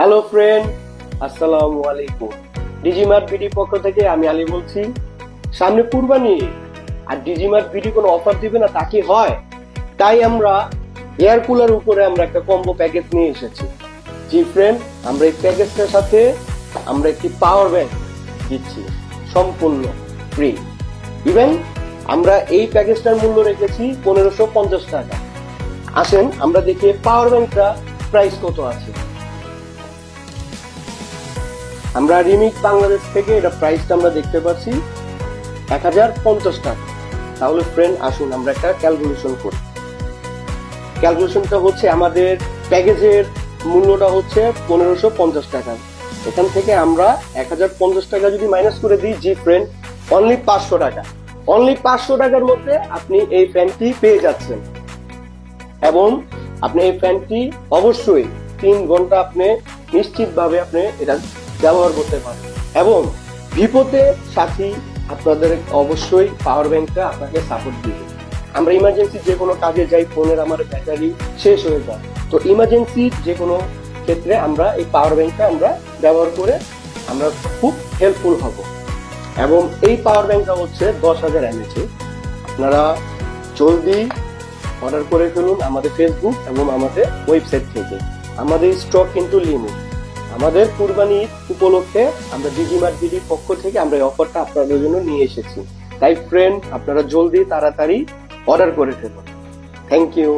Hello friend, আসসালামু আলাইকুম। ডিজিমার্ট BD পক্ষ থেকে আমি আলী বলছি। সামনে কুরবানি ঈদ, আর ডিজিমার্ট বিডি কোনো অফার দিবে না তা কি হয়? তাই আমরা এয়ার কুলার উপরে আমরা একটা কম্বো প্যাকেজ নিয়ে এসেছি। জি ফ্রেন্ড, আমরা এই প্যাকেজটার সাথে আমরা একটি পাওয়ার ব্যাংক দিচ্ছি সম্পূর্ণ ফ্রি। ইভেন আমরা এই প্যাকেজটার মূল্য রেখেছি 1550 টাকা। আসেন আমরা দেখি পাওয়ার ব্যাংকটা প্রাইস কত আছে। আমরা রিমিক্স বাংলাদেশ থেকে এটা প্রাইসটা আমরা দেখতে পাচ্ছি 1050 টাকা। তাহলে ফ্রেন্ড আসুন আমরা একটা ক্যালকুলেশন করি। ক্যালকুলেশনটা হচ্ছে আমাদের প্যাকেজের মূল্যটা হচ্ছে 1550 টাকা। এখান থেকে আমরা 1050 টাকা যদি মাইনাস করে দিই, জি ফ্রেন্ড, অনলি 500 টাকা। অনলি 500 টাকার মধ্যে আপনি এই ফ্যানটি পেয়ে যাচ্ছেন, এবং আপনি এই ফ্যানটি অবশ্যই 3 ঘন্টা আপনি নিশ্চিতভাবে আপনি এটা ব্যবহার করতে পারবেন। এবং বিপদে সাথী আপনাদের অবশ্যই পাওয়ার ব্যাংকটা আপনাকে সাপোর্ট দিবে। আমরা ইমার্জেন্সি যে কোনো কাজে যাই, ফোনের আমার ব্যাটারি শেষ হয়ে যায়, তো ইমার্জেন্সি যে কোনো ক্ষেত্রে আমরা এই পাওয়ার ব্যাংকটা আমরা ব্যবহার করে আমরা খুব হেল্পফুল হব। এবং এই পাওয়ার ব্যাংকটা হচ্ছে 10,000 mAh। আপনারা জলদি অর্ডার করে ফেলুন আমাদের ফেসবুক এবং আমাদের ওয়েবসাইট থেকে। আমাদের স্টক কিন্তু লিমিট। আমাদের কুরবানি ঈদ উপলক্ষে আমরা ডিজিমার্ট বিডির পক্ষ থেকে আমরা এই অফারটা আপনাদের জন্য নিয়ে এসেছি। তাই ফ্রেন্ড, আপনারা জলদি তাড়াতাড়ি অর্ডার করে ফেলুন। Thank you.